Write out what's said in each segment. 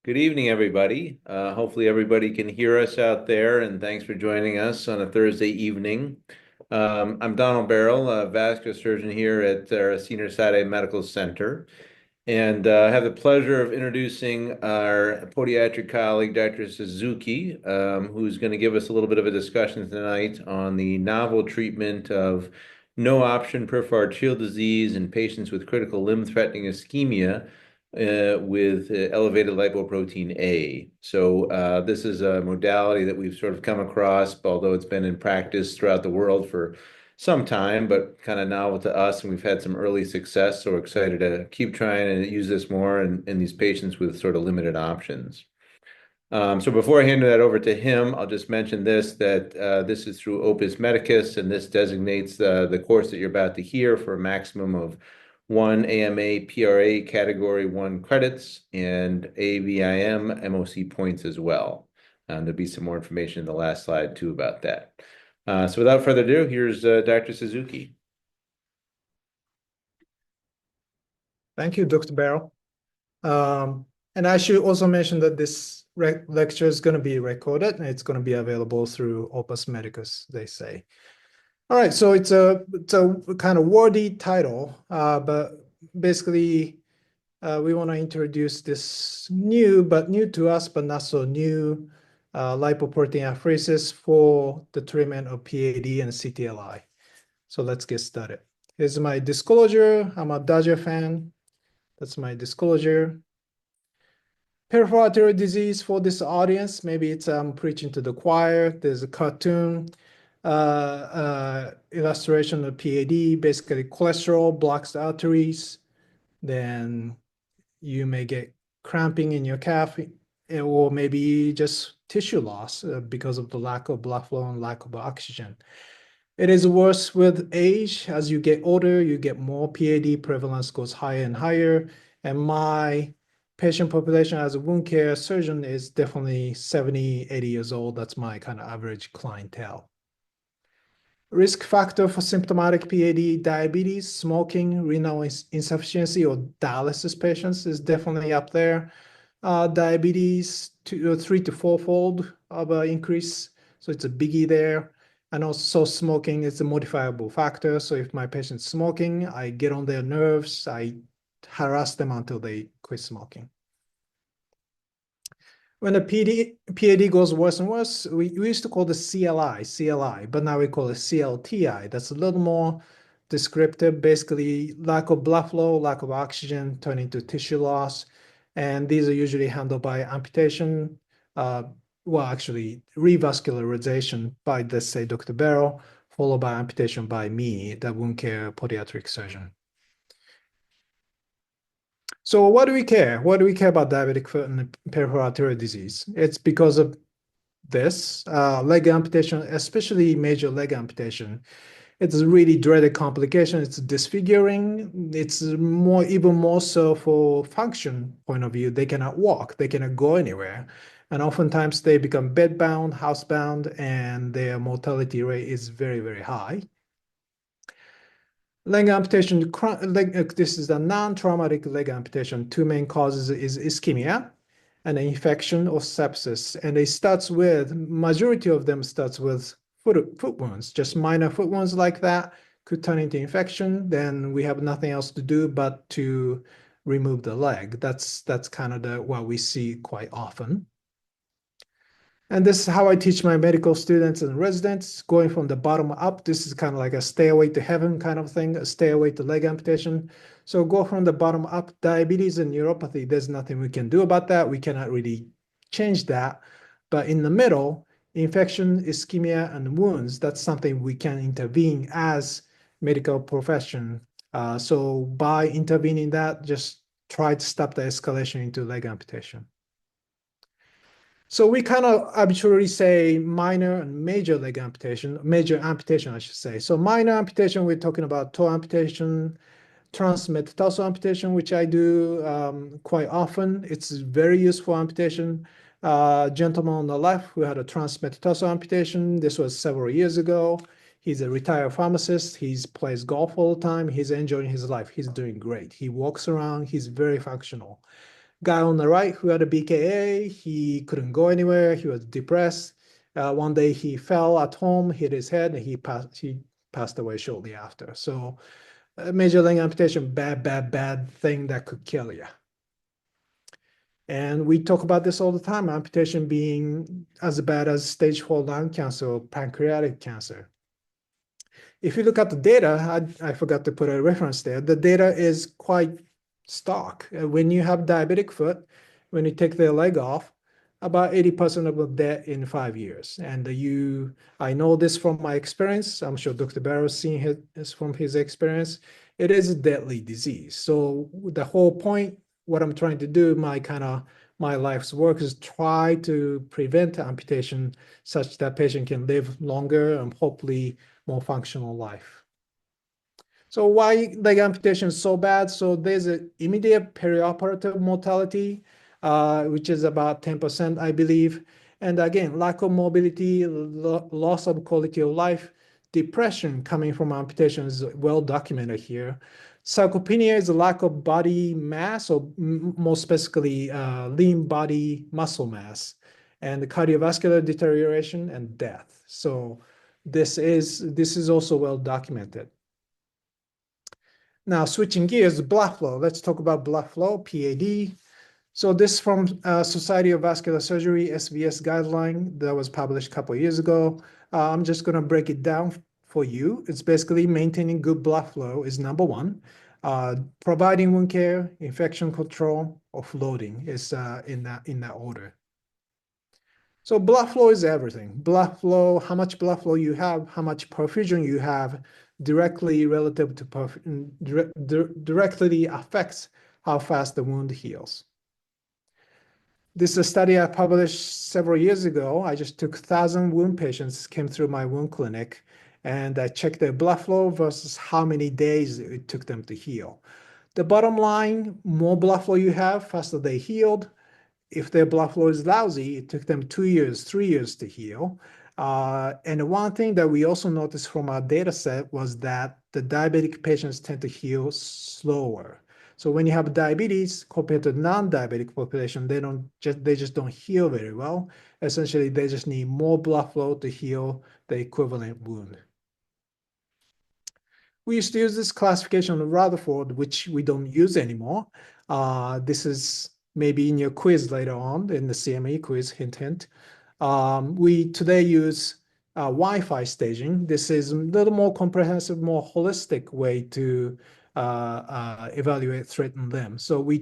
Good evening, everybody. Hopefully, everybody can hear us out there, and thanks for joining us on a Thursday evening. I'm Donald Baril, a vascular surgeon here at Senior Side Medical Center, and I have the pleasure of introducing our podiatric colleague, Dr. Suzuki, who's going to give us a little bit of a discussion tonight on the novel treatment of no-option peripheral arterial disease in patients with critical limb threatening ischemia with elevated lipoprotein A. So this is a modality that we've sort of come across, although it's been in practice throughout the world for some time, but kind of novel to us, and we've had some early success. So we're excited to keep trying to use this more in these patients with sort of limited options. So before I hand that over to him, I'll just mention that this is through Opus Medicus, and this designates the course that you're about to hear for a maximum of one AMA PRA Category 1 credits and AVIM MOC points as well. There'll be some more information in the last slide too about that. So without further ado, here's Dr. Suzuki. Thank you, Dr. Barrel. And I should also mention that this lecture is going to be recorded and it's going to be available through Opus Medicus, they say. All right, so it's a kind of wordy title, but basically we want to introduce this new to us, but not so new lipoprotein apheresis for the treatment of PAD and CTLI. So let's get started. Here's my disclosure. I'm a Dodger fan. That's my disclosure. Peripheral artery disease for this audience, maybe it's preaching to the choir. There's a cartoon illustration of PAD. Basically, cholesterol blocks the arteries. Then you may get cramping in your calf, or maybe just tissue loss because of the lack of blood flow and lack of oxygen. It is worse with age. As you get older, you get more PAD. Prevalence goes higher and higher. And my patient population as a wound care surgeon is definitely 70, 80 years old. That's my kind of average clientele. Risk factor for symptomatic PAD, diabetes, smoking, renal insufficiency, or dialysis patients is definitely up there. Diabetes, 3 to 4-fold of an increase. So it's a biggie there. And also smoking is a modifiable factor. So if my patient's smoking, I get on their nerves, I harass them until they quit smoking. When the PAD goes worse and worse, we used to call the CLI, but now we call it CLTI. That's a little more descriptive, basically lack of blood flow, lack of oxygen, turning to tissue loss. And these are usually handled by amputation, well, actually revascularization by, let's say, Dr. Barrow, followed by amputation by me, the wound care podiatric surgeon. So what do we care? What do we care about diabetic foot and peripheral artery disease? It's because of this leg amputation, especially major leg amputation. It's a really dreaded complication. It's disfiguring. It's even more so for function point of view. They cannot walk. They cannot go anywhere. And oftentimes they become bedbound, housebound, and their mortality rate is very, very high. Leg amputation, this is a non-traumatic leg amputation. Two main causes is ischemia and an infection or sepsis. And it starts with, majority of them starts with foot wounds, just minor foot wounds like that could turn into infection. Then we have nothing else to do but to remove the leg. That's kind of what we see quite often. And this is how I teach my medical students and residents, going from the bottom up. This is kind of like a stairway to heaven kind of thing, a stairway to leg amputation. So go from the bottom up. Diabetes and neuropathy, there's nothing we can do about that. We cannot really change that. But in the middle, infection, ischemia, and wounds, that's something we can intervene as medical profession. So by intervening that, just try to stop the escalation into leg amputation. So we kind of arbitrarily say minor and major leg amputation, major amputation, I should say. So minor amputation, we're talking about toe amputation, transmetatarsal amputation, which I do quite often. It's very useful amputation. Gentleman on the left who had a transmetatarsal amputation. This was several years ago. He's a retired pharmacist. He plays golf all the time. He's enjoying his life. He's doing great. He walks around. He's very functional. Guy on the right who had a BKA, he couldn't go anywhere. He was depressed. One day he fell at home, hit his head, and he passed away shortly after. So major limb amputation, bad, bad, bad thing that could kill you. And we talk about this all the time, amputation being as bad as stage 4 lung cancer or pancreatic cancer. If you look at the data, I forgot to put a reference there. The data is quite stark. When you have diabetic foot, when you take their leg off, about 80% of them dead in 5 years. And I know this from my experience. I'm sure Dr. Barrow's seen this from his experience. It is a deadly disease. So the whole point, what I'm trying to do, my life's work is try to prevent amputation such that patient can live longer and hopefully more functional life. So why leg amputation is so bad? So there's an immediate perioperative mortality, which is about 10%, I believe. And again, lack of mobility, loss of quality of life, depression coming from amputation is well documented here. Sarcopenia is a lack of body mass, or more specifically, lean body muscle mass, and cardiovascular deterioration and death. So this is also well documented. Now, switching gears, blood flow. Let's talk about blood flow, PAD. So this from Society of Vascular Surgery, SVS guideline that was published a couple of years ago. I'm just going to break it down for you. It's basically maintaining good blood flow is number one. Providing wound care, infection control, offloading is in that order. So blood flow is everything. Blood flow, how much blood flow you have, how much perfusion you have, directly relative to directly affects how fast the wound heals. This is a study I published several years ago. I just took 1,000 wound patients, came through my wound clinic, and I checked their blood flow versus how many days it took them to heal. The bottom line, more blood flow you have, faster they healed. If their blood flow is lousy, it took them 2 years, 3 years to heal. And one thing that we also noticed from our data set was that the diabetic patients tend to heal slower. So when you have diabetes compared to non-diabetic population, they just don't heal very well. Essentially, they just need more blood flow to heal the equivalent wound. We used to use this classification of Rutherford, which we don't use anymore. This is maybe in your quiz later on, in the CME quiz, hint, hint. We today use Wi-Fi staging. This is a little more comprehensive, more holistic way to evaluate threatened limb. So we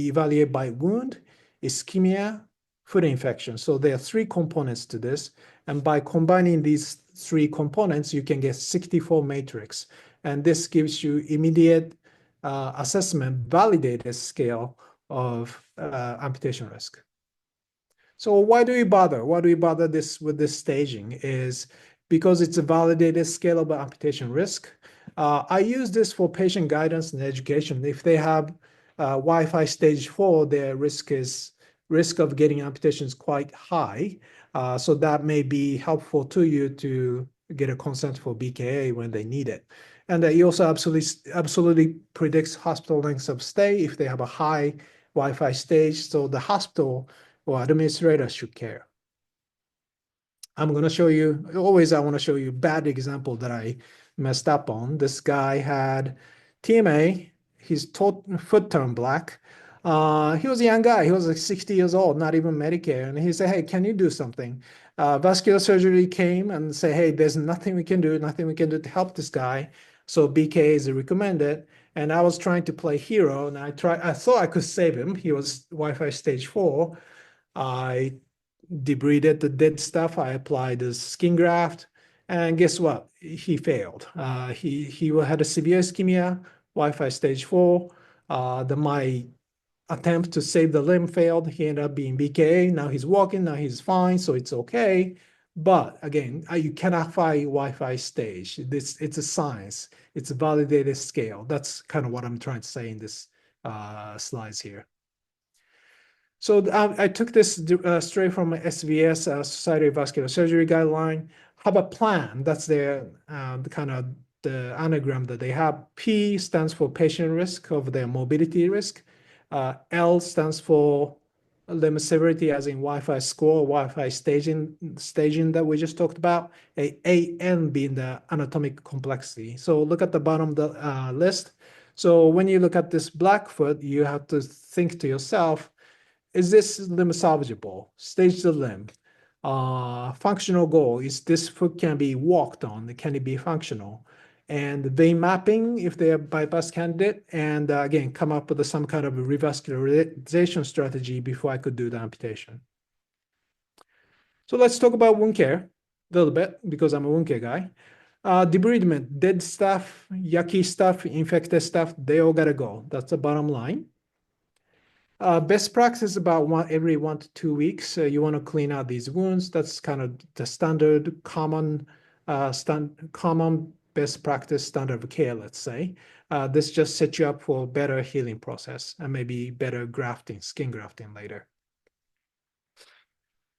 evaluate by wound, ischemia, foot infection. So there are 3 components to this. And by combining these 3 components, you can get 64 matrix. And this gives you immediate assessment, validated scale of amputation risk. So why do we bother? Why do we bother with this staging is because it's a validated scale of amputation risk. I use this for patient guidance and education. If they have Wi-Fi stage 4, their risk of getting amputation is quite high. So that may be helpful to you to get a consent for BKA when they need it. And it also absolutely predicts hospital lengths of stay if they have a high Wi-Fi stage. So the hospital or administrator should care. I'm going to show you, always I want to show you a bad example that I messed up on. This guy had TMA, his foot turned black. He was a young guy. He was like 60 years old, not even Medicare. And he said, hey, can you do something? Vascular surgery came and said, hey, there's nothing we can do to help this guy. So BKA is recommended. And I was trying to play hero, and I thought I could save him. He was Wi-Fi stage 4. I debrided the dead stuff. I applied the skin graft, and guess what? He failed. He had a severe ischemia, Wi-Fi stage 4. My attempt to save the limb failed. He ended up being BKA. Now he's walking. Now he's fine, so it's okay. But again, you cannot find Wi-Fi stage. It's a science. It's a validated scale. That's kind of what I'm trying to say in this slides here. So I took this straight from SVS, Society of Vascular Surgery guideline. Have a plan. That's the kind of the anagram that they have. P stands for patient risk of their mobility risk. L stands for limb severity, as in Wi-Fi score, Wi-Fi staging that we just talked about. AN being the anatomic complexity. So look at the bottom of the list. So when you look at this black foot, you have to think to yourself, is this limb salvageable? Stage the limb. Functional goal is this foot can be walked on, can it be functional? And vein mapping, if they're bypass candidate, and again, come up with some kind of revascularization strategy before I could do the amputation. So let's talk about wound care a little bit because I'm a wound care guy. Debridement, dead stuff, yucky stuff, infected stuff, they all gotta go. That's the bottom line. Best practice about every 1 to 2 weeks. You want to clean out these wounds. That's kind of the standard, common best practice standard of care, let's say. This just sets you up for a better healing process and maybe better grafting, skin grafting later.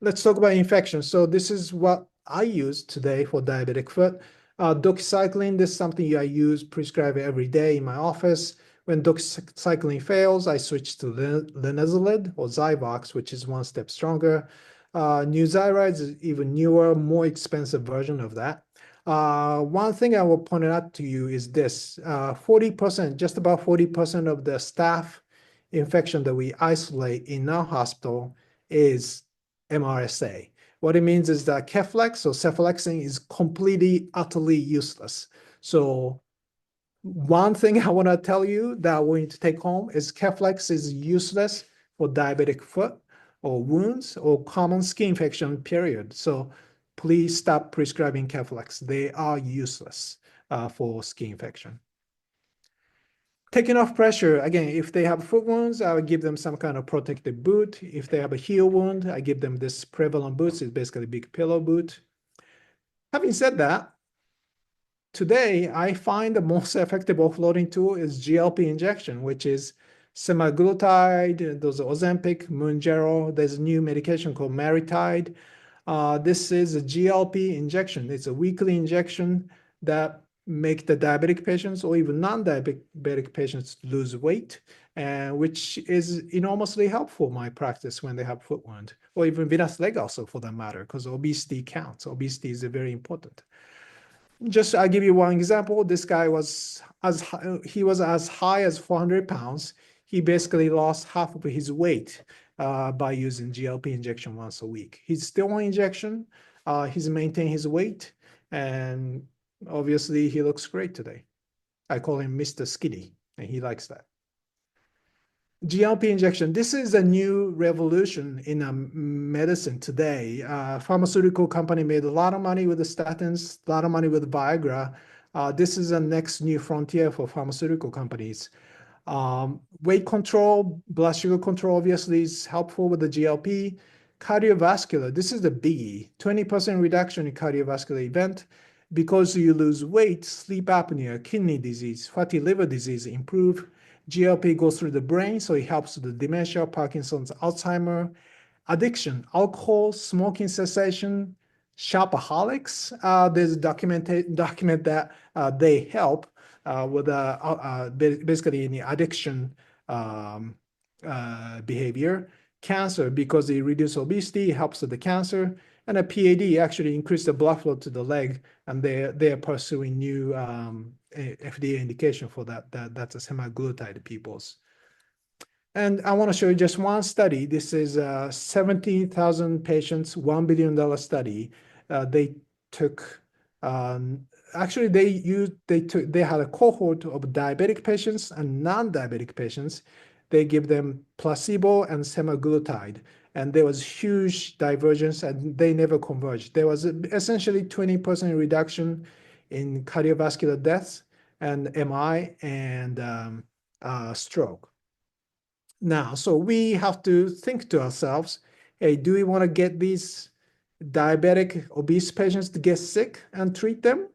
Let's talk about infection. So this is what I use today for diabetic foot. Doxycycline, this is something I use, prescribe every day in my office. When doxycycline fails, I switch to linezolid or Zyvox, which is one step stronger. Nuzyride is even newer, more expensive version of that. One thing I will point out to you is this: 40%, just about 40% of the staph infection that we isolate in our hospital is MRSA. What it means is that Keflex or cephalexin is completely, utterly useless. So one thing I want to tell you that we need to take home is Keflex is useless for diabetic foot or wounds or common skin infection, period. So please stop prescribing Keflex. They are useless for skin infection. Taking off pressure, again, if they have foot wounds, I would give them some kind of protective boot. If they have a heel wound, I give them this prevalent boots. It's basically a big pillow boot. Having said that, today, I find the most effective offloading tool is GLP injection, which is semaglutide, those are Ozempic, Mounjaro. There's a new medication called Maritide. This is a GLP injection. It's a weekly injection that make the diabetic patients or even non-diabetic patients lose weight, which is enormously helpful in my practice when they have foot wound, or even venous leg also for that matter, because obesity counts. Obesity is very important. Just I'll give you one example. This guy was as high as 400 pounds. He basically lost half of his weight by using GLP injection once a week. He's still on injection. He's maintained his weight, and obviously he looks great today. I call him Mr. Skinny, and he likes that. GLP injection. This is a new revolution in medicine today. Pharmaceutical company made a lot of money with the statins, a lot of money with Viagra. This is the next new frontier for pharmaceutical companies. Weight control, blood sugar control, obviously is helpful with the GLP. Cardiovascular, this is the biggie. 20% reduction in cardiovascular event. Because you lose weight, sleep apnea, kidney disease, fatty liver disease improve. GLP goes through the brain, so it helps with the dementia, Parkinson's, Alzheimer. Addiction, alcohol, smoking cessation, shopaholics. There's a document that they help with basically any addiction behavior. Cancer, because they reduce obesity, helps with the cancer. And a PAD actually increase the blood flow to the leg, and they are pursuing new FDA indication for that. That's a semaglutide peoples. And I want to show you just one study. This is 70,000 patients, $1 billion study. They took actually they had a cohort of diabetic patients and non-diabetic patients. They give them placebo and semaglutide, and there was huge divergence, and they never converged. There was essentially 20% reduction in cardiovascular deaths and MI and stroke. Now, so we have to think to ourselves, hey, do we want to get these diabetic obese patients to get sick and treat them?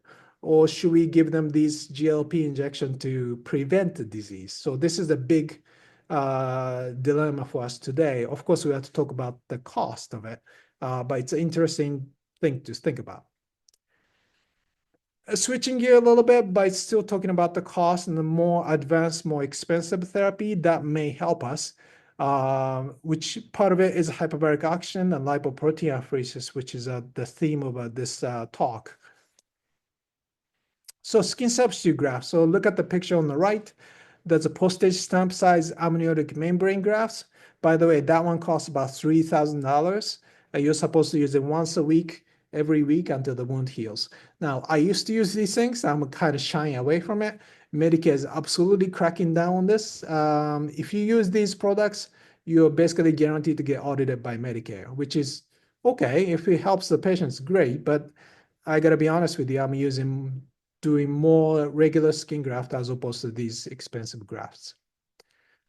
Or should we give them these GLP injection to prevent the disease? So this is a big dilemma for us today. Of course, we have to talk about the cost of it, but it's an interesting thing to think about. Switching gear a little bit, but still talking about the cost and the more advanced, more expensive therapy that may help us. Which part of it is hyperbaric oxygen and lipoprotein apheresis, which is the theme of this talk. So skin substitute graft. So look at the picture on the right. There's a postage stamp size amniotic membrane grafts. By the way, that one costs about $3,000. You're supposed to use it once a week, every week until the wound heals. Now, I used to use these things. I'm kind of shying away from it. Medicare is absolutely cracking down on this. If you use these products, you're basically guaranteed to get audited by Medicare, which is okay. If it helps the patients, great. But I gotta be honest with you, I'm doing more regular skin graft as opposed to these expensive grafts.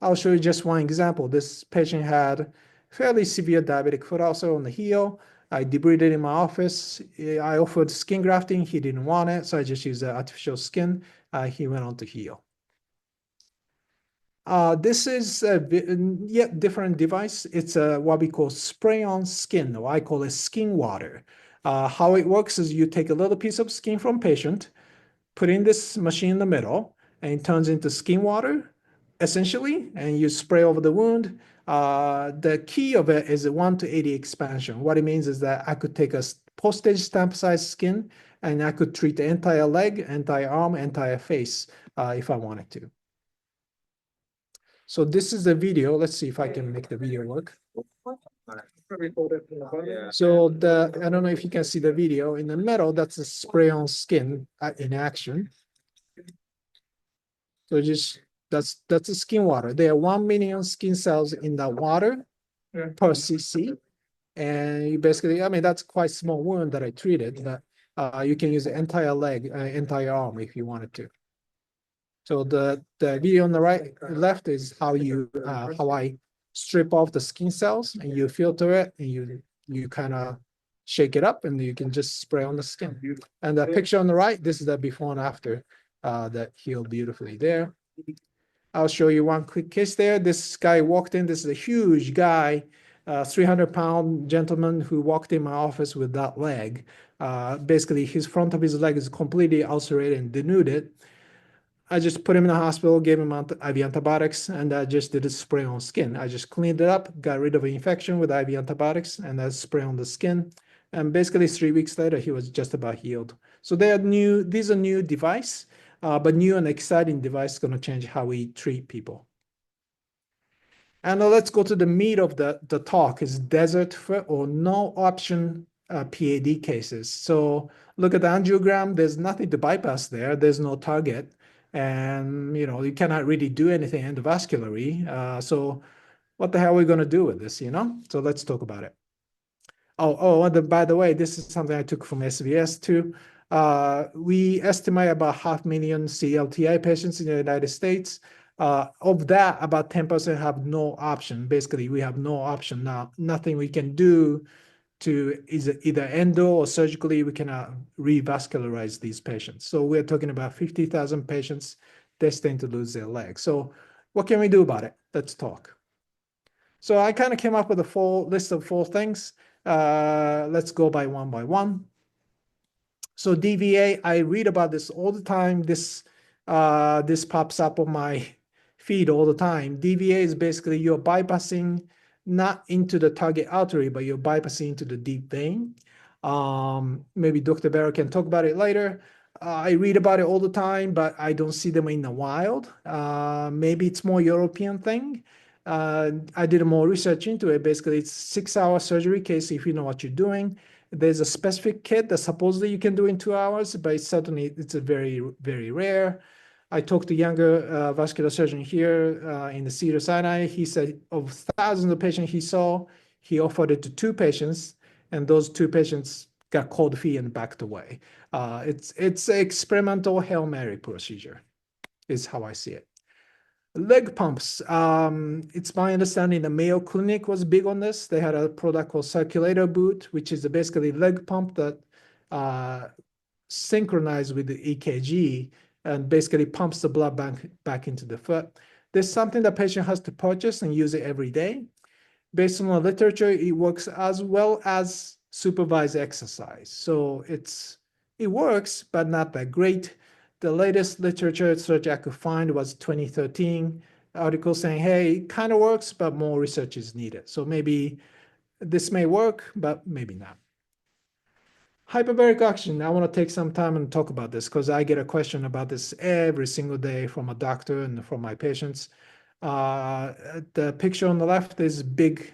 I'll show you just one example. This patient had fairly severe diabetic foot ulcer on the heel. I debrided in my office. I offered skin grafting. He didn't want it, so I just used the artificial skin. He went on to heal. This is a yet different device. It's what we call spray-on skin, or I call it skin water. How it works is you take a little piece of skin from patient, put in this machine in the middle, and it turns into skin water, essentially, and you spray over the wound. The key of it is a 1 to 80 expansion. What it means is that I could take a postage stamp size skin, and I could treat the entire leg, entire arm, entire face if I wanted to. So this is the video. Let's see if I can make the video work. So I don't know if you can see the video in the middle, that's a spray on skin in action. So that's the skin water. There are 1 million skin cells in that water per cc. And you basically, I mean, that's quite small wound that I treated, but you can use the entire leg, entire arm if you wanted to. So the video on the left is how I strip off the skin cells and you filter it and you kind of shake it up and you can just spray on the skin. And the picture on the right, this is the before and after that healed beautifully there. I'll show you one quick case there. This guy walked in. This is a huge guy, 300-pound gentleman who walked in my office with that leg. Basically, his front of his leg is completely ulcerated and denuded. I just put him in the hospital, gave him IV antibiotics, and I just did a spray on skin. I just cleaned it up, got rid of the infection with IV antibiotics, and I spray on the skin. And basically 3 weeks later, he was just about healed. So these are new device, but new and exciting device going to change how we treat people. And now let's go to the meat of the talk is desert foot or no option PAD cases. So look at the angiogram. There's nothing to bypass there. There's no target. And, you cannot really do anything endovascularly. So what the hell are we going to do with this, So let's talk about it. By the way, this is something I took from SBS too. We estimate about 500,000 CLTI patients in the United States. Of that, about 10% have no option. Basically, we have no option now. Nothing we can do to either endo or surgically, we cannot revascularize these patients. So we're talking about 50,000 patients destined to lose their leg. So what can we do about it? Let's talk. So I kind of came up with a full list of 4 things. Let's go by one. So DVA, I read about this all the time. This pops up on my feed all the time. DVA is basically you're bypassing not into the target artery, but you're bypassing into the deep vein. Maybe Dr. Baril can talk about it later. I read about it all the time, but I don't see them in the wild. Maybe it's more European thing. I did more research into it. Basically, it's 6-hour surgery case if you know what you're doing. There's a specific kit that supposedly you can do in 2 hours, but it's a very, very rare. I talked to younger vascular surgeon here in the Cedars-Sinai. He said of thousands of patients he saw, he offered it to 2 patients, and those 2 patients got cold feet and backed away. It's an experimental Hail Mary procedure, is how I see it. Leg pumps. It's my understanding the Mayo Clinic was big on this. They had a product called Circulator Boot, which is basically leg pump that synchronized with the EKG and basically pumps the blood back into the foot. There's something the patient has to purchase and use it every day. Based on the literature, it works as well as supervised exercise. So it's It works, but not that great. The latest literature search I could find was 2013 article saying, hey, it kind of works, but more research is needed. So maybe this may work, but maybe not. Hyperbaric oxygen, I want to take some time and talk about this because I get a question about this every single day from a doctor and from my patients. The picture on the left is big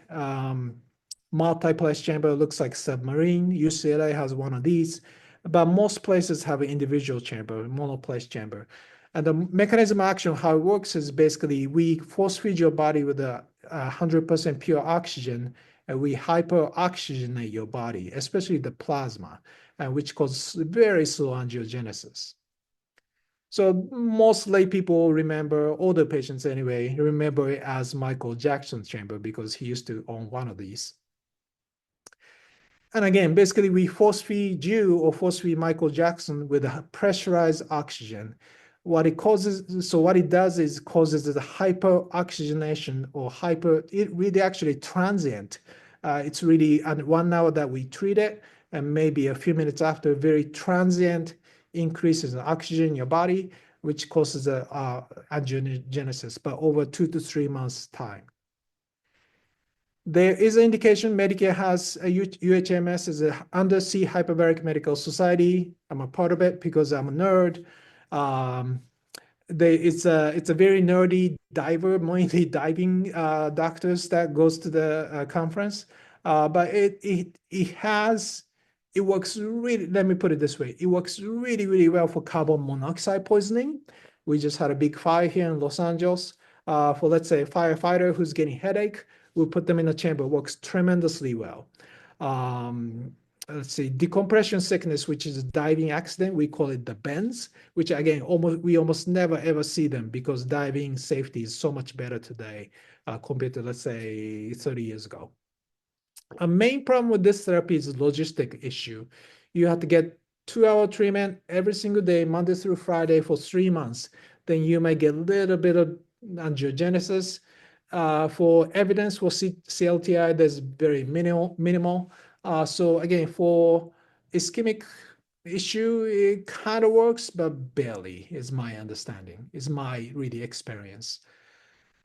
multiplex chamber, looks like submarine. UCLA has one of these, but most places have an individual chamber, monoplex chamber. And the mechanism of action, how it works is basically we force feed your body with 100% pure oxygen, and we hyperoxygenate your body, especially the plasma, which causes very slow angiogenesis. So most lay people remember, older patients anyway, remember it as Michael Jackson's chamber because he used to own one of these. And again, basically we force feed you or force feed Michael Jackson with a pressurized oxygen. What it causes, so what it does is causes the hyperoxygenation or it really actually transient. It's really 1 hour that we treat it, and maybe a few minutes after, very transient increases in oxygen in your body, which causes angiogenesis, but over 2 to 3 months time. There is an indication Medicare has a UHMS is an undersea hyperbaric medical society. I'm a part of it because I'm a nerd. It's a very nerdy diver, mainly diving doctors that goes to the conference. But it works really. Let me put it this way: it works really, really well for carbon monoxide poisoning. We just had a big fire here in Los Angeles. For let's say a firefighter who's getting headache, we'll put them in a chamber. It works tremendously well. Let's see, decompression sickness, which is a diving accident, we call it the bends, which again, we almost never ever see them because diving safety is so much better today compared to, let's say, 30 years ago. A main problem with this therapy is a logistic issue. You have to get 2-hour treatment every single day, Monday through Friday for 3 months. Then you might get a little bit of angiogenesis. For evidence for CLTI, there's very minimal. So again, for ischemic issue, it kind of works, but barely is my understanding, is my really experience.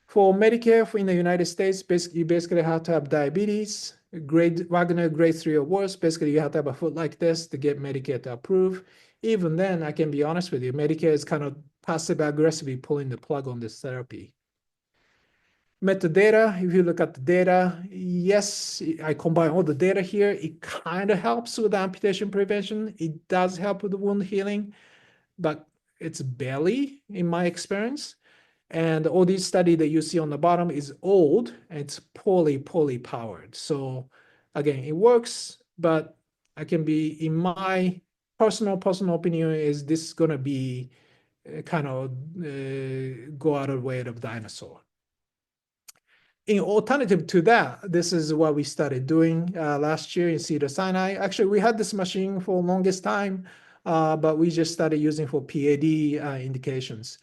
For Medicare in the United States, you basically have to have diabetes, Wagner grade 3 or worse. Basically, you have to have a foot like this to get Medicare to approve. Even then, I can be honest with you, Medicare is kind of passive aggressively pulling the plug on this therapy. Metadata, if you look at the data, yes, I combine all the data here. It kind of helps with amputation prevention. It does help with the wound healing, but it's barely in my experience. And all these study that you see on the bottom is old and it's poorly powered. So again, it works, but I can be, in my personal opinion, is this going to be kind of go out of the way of dinosaur. In alternative to that, this is what we started doing last year in Cedars-Sinai. Actually, we had this machine for the longest time, but we just started using for PAD indications.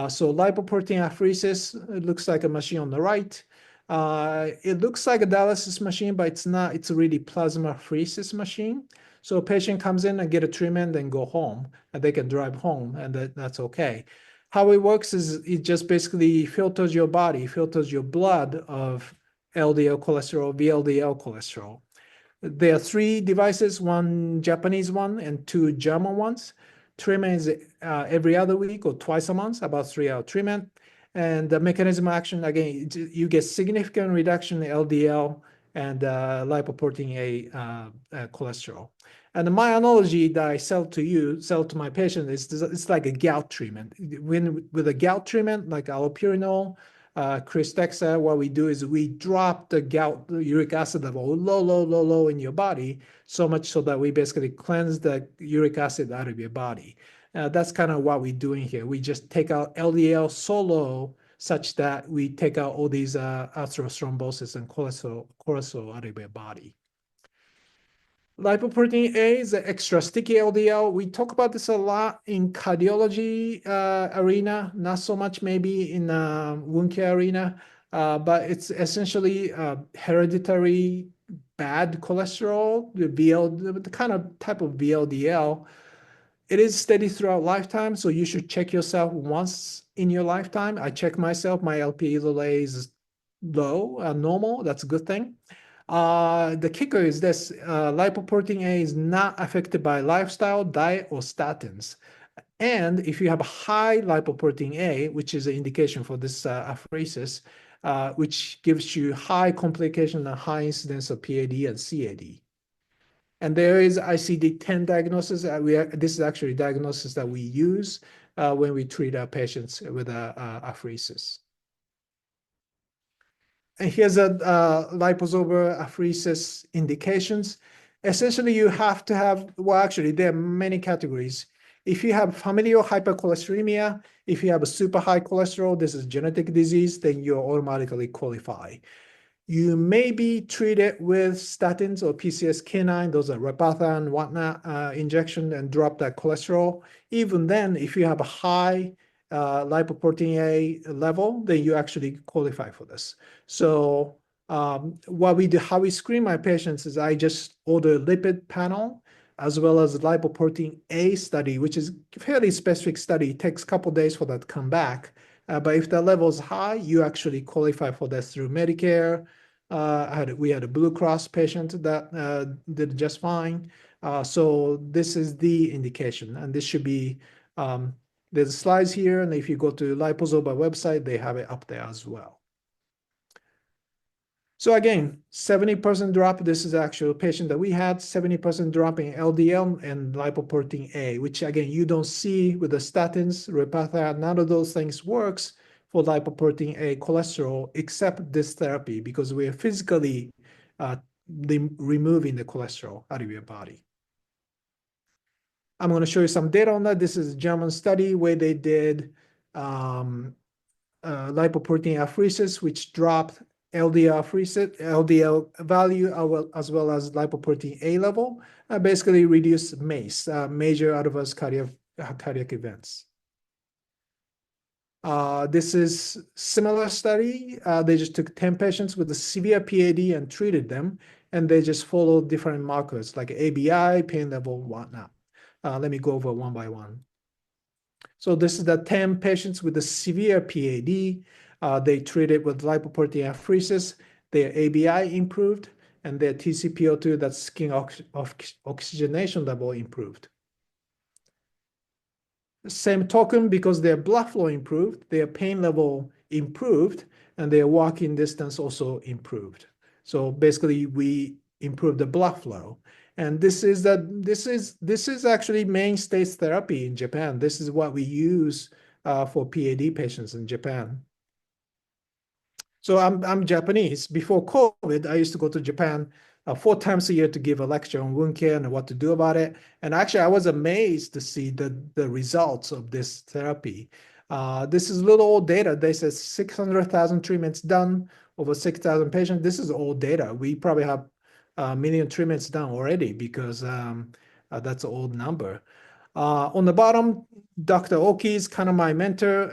So lipoprotein apheresis, it looks like a machine on the right. It looks like a dialysis machine, but it's not. It's a really plasma apheresis machine. So a patient comes in and get a treatment, then go home, and they can drive home, and that's okay. How it works is it just basically filters your body, filters your blood of LDL cholesterol, VLDL cholesterol. There are 3 devices, 1 Japanese one and 2 German ones. Treatment is every other week or twice a month, about 3-hour treatment. And the mechanism of action, again, you get significant reduction in LDL and lipoprotein A cholesterol. And my analogy that I sell to my patient is it's like a gout treatment. With a gout treatment, like allopurinol, Cristexa, what we do is we drop the uric acid level low in your body, so much so that we basically cleanse the uric acid out of your body. That's kind of what we're doing here. We just take out LDL so low such that we take out all these atherosclerosis and cholesterol out of your body. Lipoprotein A is the extra sticky LDL. We talk about this a lot in cardiology arena, not so much maybe in wound care arena, but it's essentially hereditary bad cholesterol, the kind of type of VLDL. It is steady throughout lifetime, so you should check yourself once in your lifetime. I check myself, my Lp(a) is low, normal, that's a good thing. The kicker is this, lipoprotein A is not affected by lifestyle, diet, or statins. And if you have high lipoprotein A, which is an indication for this apheresis, which gives you high complication and high incidence of PAD and CAD. And there is ICD-10 diagnosis. This is actually diagnosis that we use when we treat our patients with apheresis. And here's a liposomal apheresis indications. Essentially, you have to have, well, actually, there are many categories. If you have familial hypercholesterolemia, if you have a super high cholesterol, this is genetic disease, then you automatically qualify. You may be treated with statins or PCSK9, those are Repatha whatnot, injection and drop that cholesterol. Even then, if you have a high lipoprotein A level, then you actually qualify for this. So what we do, how we screen my patients is I just order a lipid panel as well as lipoprotein A study, which is a fairly specific study. It takes a couple days for that to come back. But if the level is high, you actually qualify for this through Medicare. We had a Blue Cross patient that did just fine. So this is the indication, and this should be, there's slides here, and if you go to Liposomal website, they have it up there as well. So again, 70% drop, this is actually a patient that we had, 70% drop in LDL and lipoprotein A, which again, you don't see with the statins, Repatha, none of those things works for lipoprotein A cholesterol, except this therapy, because we are physically removing the cholesterol out of your body. I'm going to show you some data on that. This is a German study where they did lipoprotein apheresis, which dropped LDL value as well as lipoprotein A level, basically reduce MACE, major adverse cardiac events. This is similar study. They just took 10 patients with a severe PAD and treated them, and they just followed different markers like ABI, pain level, whatnot. Let me go over one by one. So this is the 10 patients with a severe PAD. They treated with lipoprotein apheresis. Their ABI improved, and their TCPO2, that's skin oxygenation level, improved. Same token, because their blood flow improved, their pain level improved, and their walking distance also improved. So basically, we improved the blood flow. And this is actually mainstay therapy in Japan. This is what we use for PAD patients in Japan. So I'm Japanese. Before COVID, I used to go to Japan 4 times a year to give a lecture on wound care and what to do about it. And actually, I was amazed to see the results of this therapy. This is little old data. They said 600,000 treatments done, over 6,000 patients. This is old data. We probably have a million treatments done already, because that's an old number. On the bottom, Dr. Oki is kind of my mentor,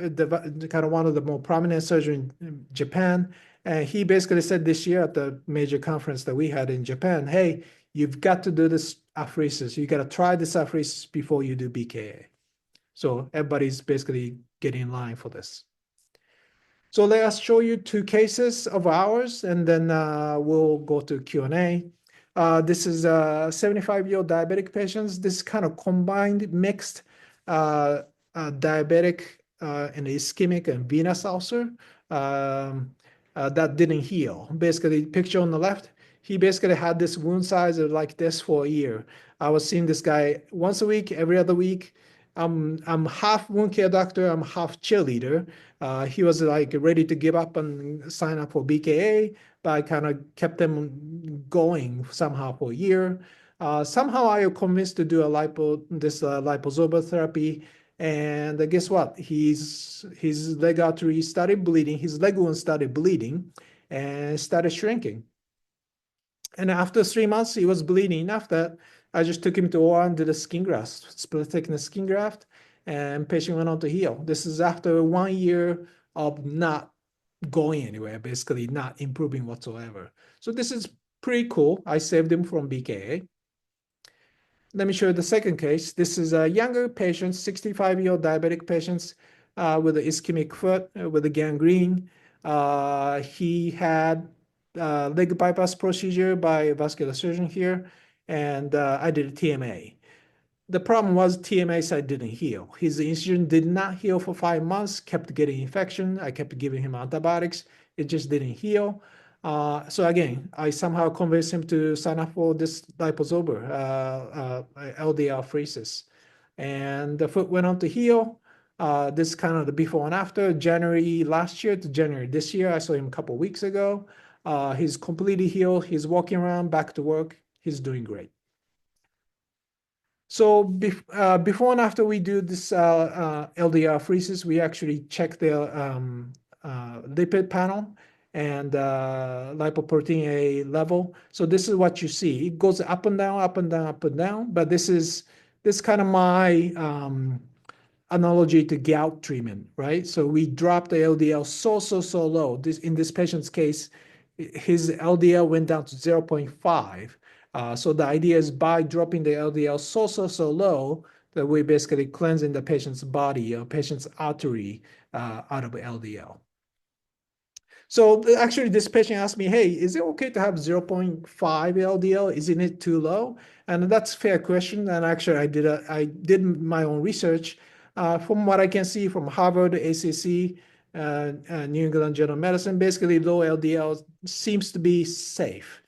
kind of one of the more prominent surgeons in Japan. And he basically said this year at the major conference that we had in Japan, hey, you've got to do this apheresis. You got to try this apheresis before you do BKA. So everybody's basically getting in line for this. So let us show you 2 cases of ours, and then we'll go to Q&A. This is 75-year-old diabetic patients. This kind of combined mixed diabetic and ischemic and venous ulcer that didn't heal. Basically, picture on the left, he basically had this wound size of like this for a year. I was seeing this guy once a week, every other week. I'm half wound care doctor, I'm half cheerleader. He was like ready to give up and sign up for BKA, but I kind of kept him going somehow for a year. Somehow I was convinced to do liposomal therapy, and guess what? His leg artery started bleeding, his leg wound started bleeding, and started shrinking. And after 3 months, he was bleeding enough that I just took him to OR and did a skin graft, split thickness skin graft, and patient went on to heal. This is after 1 year of not going anywhere, basically not improving whatsoever. So this is pretty cool. I saved him from BKA. let me show you the second case. This is a younger patient, 65-year-old diabetic patient with an ischemic foot with a gangrene. He had leg bypass procedure by a vascular surgeon here, and I did a TMA. The problem was TMA site didn't heal. His incision did not heal for 5 months, kept getting infection. I kept giving him antibiotics. It just didn't heal. So again, I somehow convinced him to sign up for this liposomal LDL pheresis. And the foot went on to heal. This is kind of the before and after, January last year to January this year. I saw him a couple of weeks ago. He's completely healed. He's walking around, back to work. He's doing great. So before and after we do this LDL pheresis, we actually check the lipid panel and lipoprotein A level. So this is what you see. It goes up and down, up and down, up and down. But this is kind of my analogy to gout treatment, right? So we drop the LDL so low. In this patient's case, his LDL went down to 0.5. So the idea is by dropping the LDL so low that we're basically cleansing the patient's body or patient's artery out of LDL. So actually this patient asked me, hey, is it okay to have 0.5 LDL? Isn't it too low? And that's a fair question. And actually I did my own research. From what I can see from Harvard, ACC, New England Journal of Medicine, basically low LDL seems to be safe.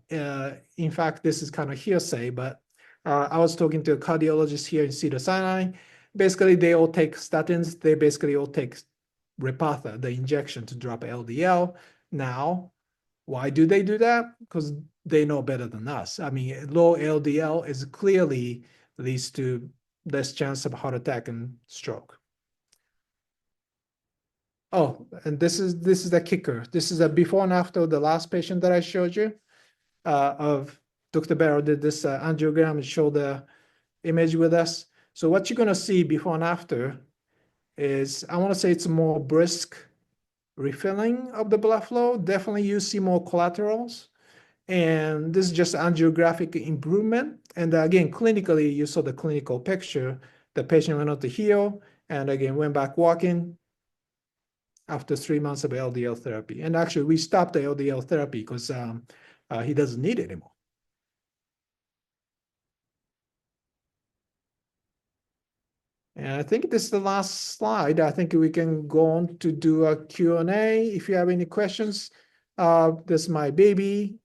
In fact, this is kind of hearsay, but I was talking to a cardiologist here in Cedars-Sinai. Basically, they all take statins. They basically all take Repatha, the injection to drop LDL. Now, why do they do that? Because they know better than us. I mean, low LDL is clearly leads to less chance of heart attack and stroke. Oh, and this is the kicker. This is a before and after the last patient that I showed you of Dr. Baril did this angiogram and showed the image with us. So what you're going to see before and after is, I want to say it's more brisk refilling of the blood flow. Definitely you see more collaterals. And this is just angiographic improvement. And again, clinically, you saw the clinical picture. The patient went on to heal and again went back walking after 3 months of LDL therapy. And actually, we stopped the LDL therapy because he doesn't need it anymore. And I think this is the last slide. I think we can go on to do a Q&A if you have any questions. This is my baby.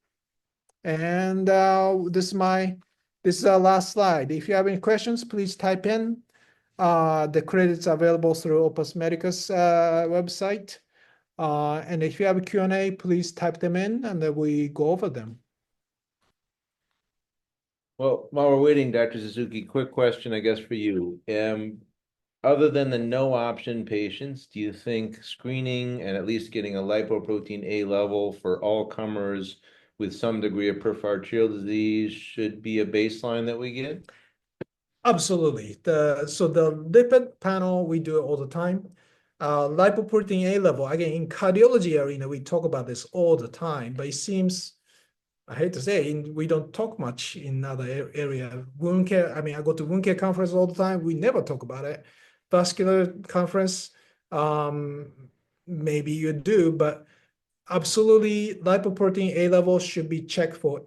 And this is our last slide. If you have any questions, please type in. The credits are available through Opus Medicus website. And if you have a Q&A, please type them in and then we go over them. Well, while we're waiting, Dr. Suzuki, quick question, I guess, for you. Other than the no option patients, do you think screening and at least getting a lipoprotein A level for all comers with some degree of peripheral arterial disease should be a baseline that we get? Absolutely. So the lipid panel, we do it all the time. Lipoprotein A level, again, in cardiology arena, we talk about this all the time, but it seems, I hate to say, we don't talk much in other area. Wound care, I mean, I go to wound care conference all the time. We never talk about it. Vascular conference, maybe you do, but absolutely lipoprotein A level should be checked for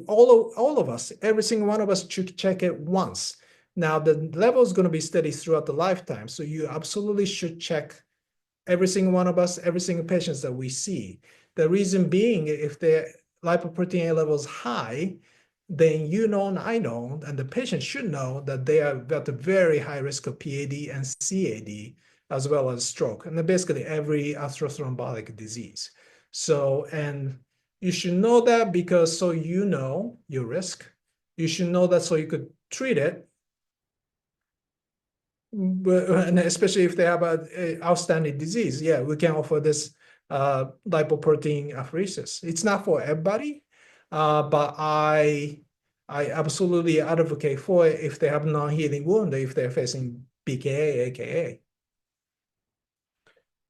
all of us, every single one of us should check it once. Now, the level is going to be steady throughout the lifetime. So you absolutely should check every single one of us, every single patient that we see. The reason being, if the lipoprotein A level is high, then you know and I know, and the patient should know that they are at a very high risk of PAD and CAD, as well as stroke, and then basically every atherothrombotic disease. So, and you should know that because so you know your risk. You should know that so you could treat it, and especially if they have a outstanding disease. Yeah, we can offer this lipoprotein apheresis. It's not for everybody, but I absolutely advocate for it if they have non-healing wound, if they're facing BKA, AKA.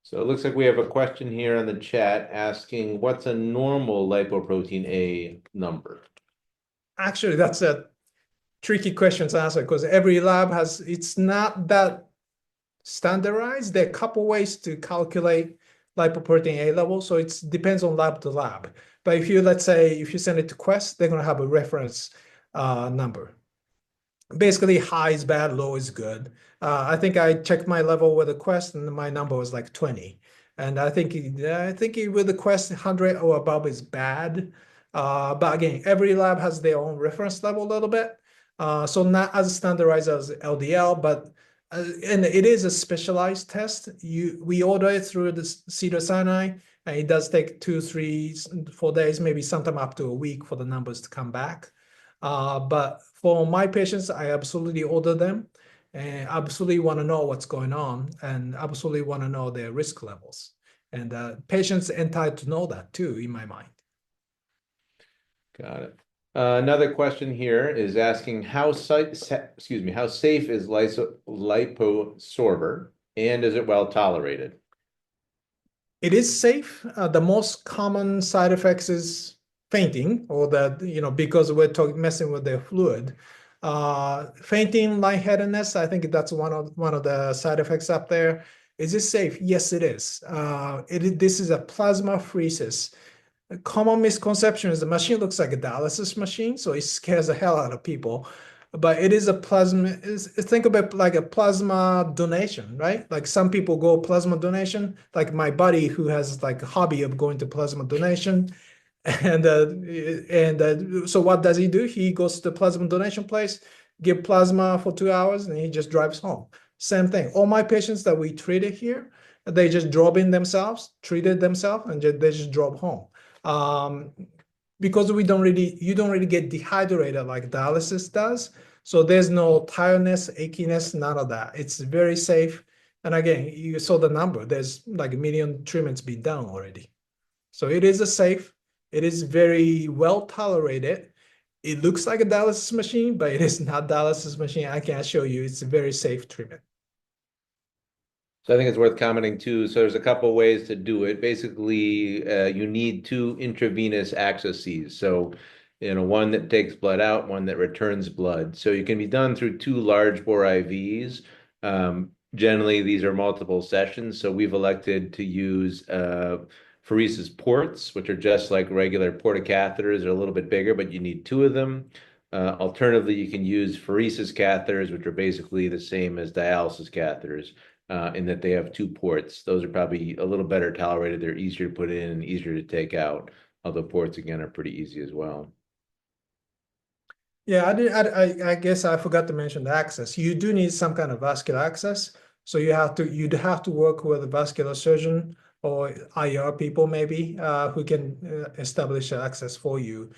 So it looks like we have a question here in the chat asking, what's a normal lipoprotein A number? Actually, that's a tricky question to answer because every lab has, it's not that standardized. There are a couple ways to calculate lipoprotein A level, so it depends on lab to lab. But if you, let's say, if you send it to Quest, they're going to have a reference number. Basically, high is bad, low is good. I think I checked my level with a Quest, and my number was like 20. And I think with the Quest, 100 or above is bad. But again, every lab has their own reference level a little bit. So not as standardized as LDL, but and it is a specialized test. We order it through the Cedars-Sinai, and it does take 2, 3, 4 days, maybe sometime up to a week for the numbers to come back. But for my patients, I absolutely order them and absolutely want to know what's going on and absolutely want to know their risk levels. And patients entitled to know that too, in my mind. Got it. Another question here is asking how safe is liposorber, and is it well tolerated? It is safe. The most common side effects is fainting, or that, because we're messing with the fluid. Fainting, lightheadedness, I think that's one of the side effects up there. Is it safe? Yes, it is. This is a plasmapheresis. A common misconception is the machine looks like a dialysis machine, so it scares the hell out of people. But it is a plasma, think of it like a plasma donation, right? Like some people go plasma donation, like my buddy who has like a hobby of going to plasma donation. So what does he do? He goes to the plasma donation place, give plasma for 2 hours, and he just drives home. Same thing. All my patients that we treated here, they just drove in themselves, treated themselves, and they just drove home. Because you don't really get dehydrated like dialysis does. So there's no tiredness, achiness, none of that. It's very safe. And again, you saw the number. There's like 1 million treatments being done already. So it is a safe. It is very well tolerated. It looks like a dialysis machine, but it is not dialysis machine. I can assure you it's a very safe treatment. So I think it's worth commenting too. So there's a couple of ways to do it. Basically, you need 2 intravenous accesses. So, one that takes blood out, one that returns blood. So it can be done through 2 large bore IVs. Generally, these are multiple sessions. So we've elected to use pheresis ports, which are just like regular portacatheters. They're a little bit bigger, but you need 2 of them. Alternatively, you can use pheresis catheters, which are basically the same as dialysis catheters. In that they have 2 ports. Those are probably a little better tolerated. They're easier to put in and easier to take out. Although ports, again, are pretty easy as well. Yeah, I guess I forgot to mention the access. You do need some kind of vascular access. So you'd have to work with a vascular surgeon or IR people maybe who can establish access for you.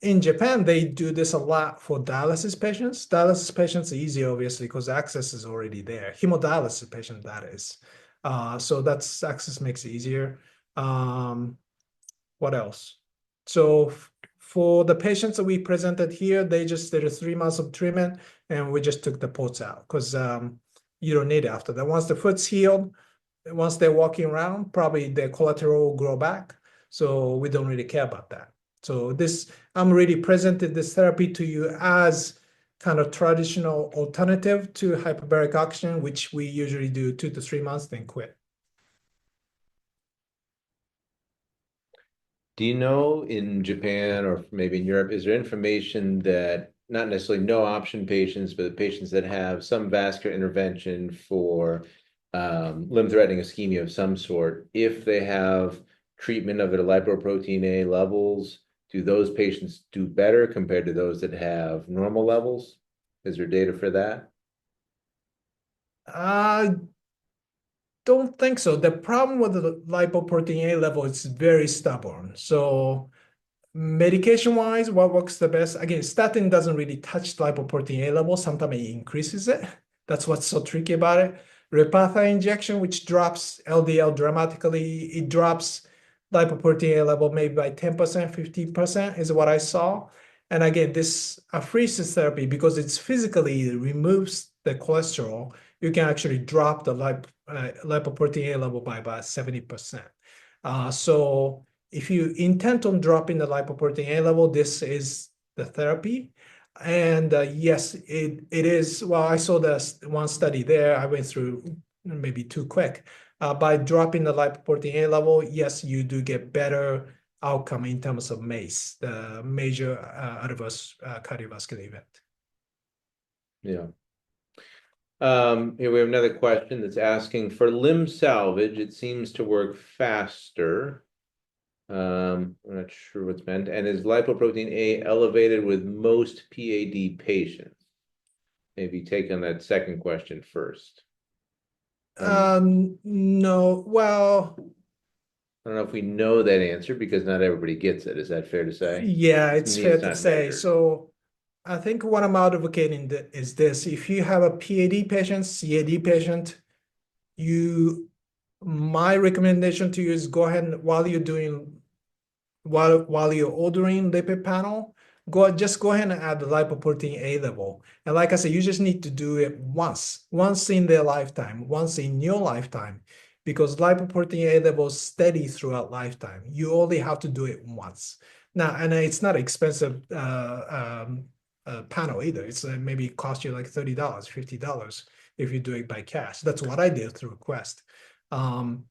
In Japan, they do this a lot for dialysis patients. Dialysis patients are easy, obviously, because access is already there. Hemodialysis patient, that is. So that's access makes it easier. What else? So for the patients that we presented here, they just did 3 months of treatment, and we just took the ports out because you don't need it after that. Once the foot's healed, once they're walking around, probably their collateral will grow back. So we don't really care about that. So I'm really presented this therapy to you as kind of traditional alternative to hyperbaric oxygen, which we usually do 2 to 3 months, then quit. Do you know in Japan or maybe in Europe, is there information that not necessarily no option patients, but patients that have some vascular intervention for limb-threatening ischemia of some sort, if they have treatment of their lipoprotein A levels, do those patients do better compared to those that have normal levels? Is there data for that? I don't think so. The problem with the lipoprotein A level is very stubborn. So medication-wise, what works the best? Again, statin doesn't really touch lipoprotein A level. Sometimes it increases it. That's what's so tricky about it. Repatha injection, which drops LDL dramatically, it drops lipoprotein A level maybe by 10%, 15% is what I saw. And again, this apheresis therapy, because it's physically it removes the cholesterol, you can actually drop the lipoprotein A level by about 70%. So if you intend on dropping the lipoprotein A level, this is the therapy. And yes, it is. Well, I saw the one study there. I went through maybe too quick. By dropping the lipoprotein A level, yes, you do get better outcome in terms of MACE, the major adverse cardiovascular event. Yeah. Here we have another question that's asking for limb salvage. It seems to work faster. I'm not sure what's meant. And is lipoprotein A elevated with most PAD patients? Maybe take on that second question first. No, well, I don't know if we know that answer because not everybody gets it. Is that fair to say? yeah, To it's me, fair it's to not say. measured. So I think what I'm advocating is this: if you have a PAD patient, CAD patient, my recommendation to you is go ahead and while you're ordering lipid panel, just go ahead and add the lipoprotein A level. And like I said, you just need to do it once in their lifetime, once in your lifetime, because lipoprotein A level is steady throughout lifetime. You only have to do it once. Now, and it's not expensive panel either. It's maybe cost you like $30, $50 if you do it by cash. That's what I did through Quest. And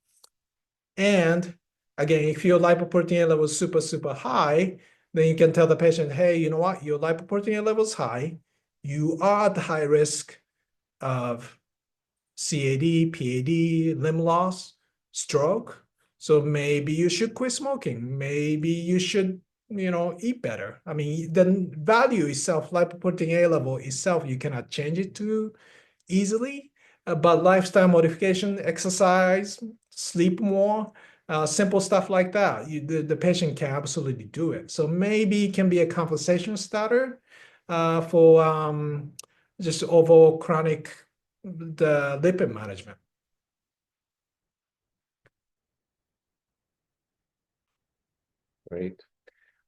again, if your lipoprotein level is super, super high, then you can tell the patient, hey, you know what? Your lipoprotein level is high. You are at high risk of CAD, PAD, limb loss, stroke. So maybe you should quit smoking. Maybe you should, eat better. I mean, the value itself, lipoprotein A level itself, you cannot change it to easily, but lifestyle modification, exercise, sleep more, simple stuff like that, the patient can absolutely do it. So maybe it can be a conversation starter for just overall chronic the lipid management. Right.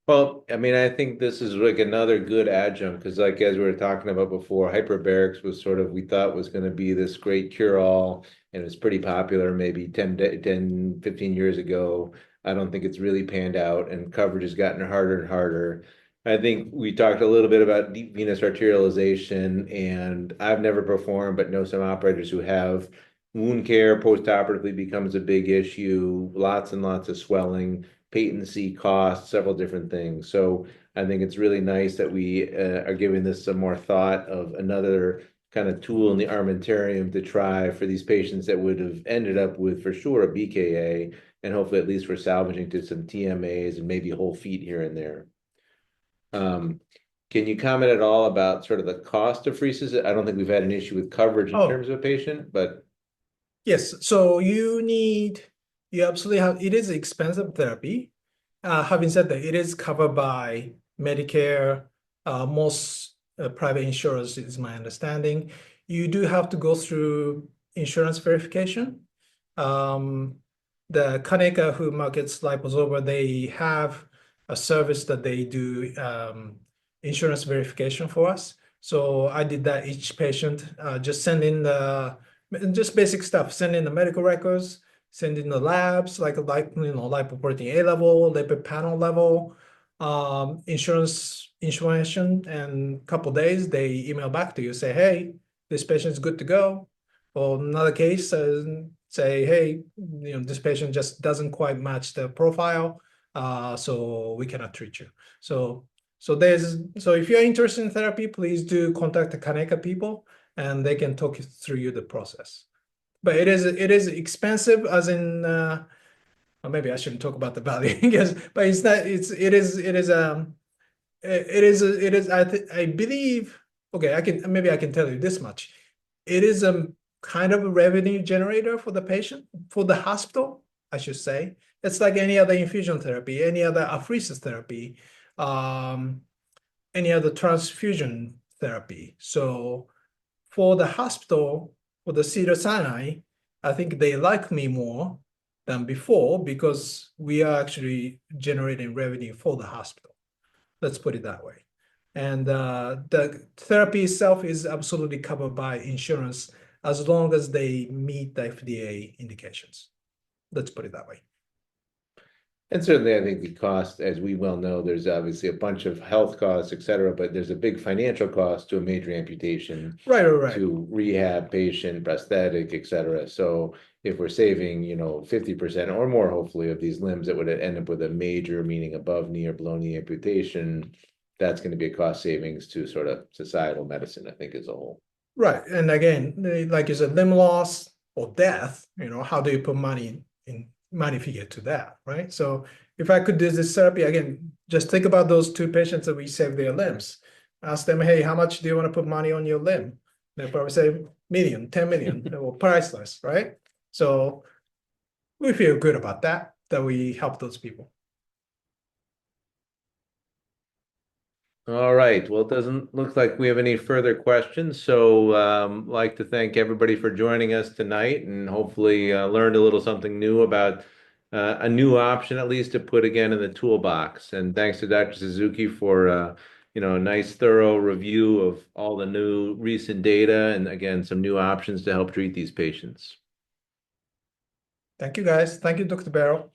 Well, I mean, I think this is like another good adjunct because, like, as we were talking about before, hyperbarics was sort of, we thought was going to be this great cure-all, and it's pretty popular maybe 15 years ago. I don't think it's really panned out, and coverage has gotten harder and harder. I think we talked a little bit about deep venous arterialization, and I've never performed, but know some operators who have. Wound care post-operatively becomes a big issue, lots and lots of swelling, patency, cost, several different things. So I think it's really nice that we are giving this some more thought of another kind of tool in the armamentarium to try for these patients that would have ended up with for sure a BKA, and hopefully at least we're salvaging to some TMAs and maybe whole feet here and there. Can you comment at all about sort of the cost of pheresis? I don't think we've had an issue with coverage in Oh, terms of a patient, but yes. So you absolutely have, it is expensive therapy. Having said that, it is covered by Medicare, most private insurers, is my understanding. You do have to go through insurance verification. Um, the Kaneka who markets liposomal, they have a service that they do insurance verification for us. So I did that each patient, just send in just basic stuff, send in the medical records, send in the labs, like lipoprotein A level, lipid panel level, insurance information, and a couple days they email back to you, say, hey, this patient is good to go. Or another case, say, hey, this patient just doesn't quite match the profile, so we cannot treat you. So if you're interested in therapy, please do contact the Kaneka people, and they can talk you through the process. But it is expensive, as in or maybe I shouldn't talk about the value, yes, but it's not. I believe. Okay, I can tell you this much. It is a kind of a revenue generator for the patient, for the hospital, I should say. It's like any other infusion therapy, any other apheresis therapy, um, any other transfusion therapy. So for the hospital, for the Cedars-Sinai, I think they like me more than before because we are actually generating revenue for the hospital. Let's put it that way. And the therapy itself is absolutely covered by insurance as long as they meet the FDA indications. Let's put it that way. And certainly, I think the cost, as we well know, there's obviously a bunch of health costs, et cetera, but there's a big financial cost to a major amputation, Right, right, right. to rehab patient, prosthetic, et cetera. So if we're saving, 50% or more, hopefully, of these limbs that would end up with a major, meaning above knee or below knee amputation, that's going to be a cost savings to sort of societal medicine, I think, as a whole. Right. And again, like you said, limb loss or death, how do you put money in money figure to that, right? So if I could do this therapy, again, just think about those two patients that we saved their limbs. Ask them, hey, how much do you want to put money on your limb? They'll probably say million, 10 million, or priceless, right? So we feel good about that we help those people. All right. Well, it doesn't look like we have any further questions. So, like to thank everybody for joining us tonight, and hopefully learned a little something new about a new option, at least to put again in the toolbox. And thanks to Dr. Suzuki for a nice thorough review of all the new recent data, and again some new options to help treat these patients. Thank you, guys. Thank you, Dr. Barrow.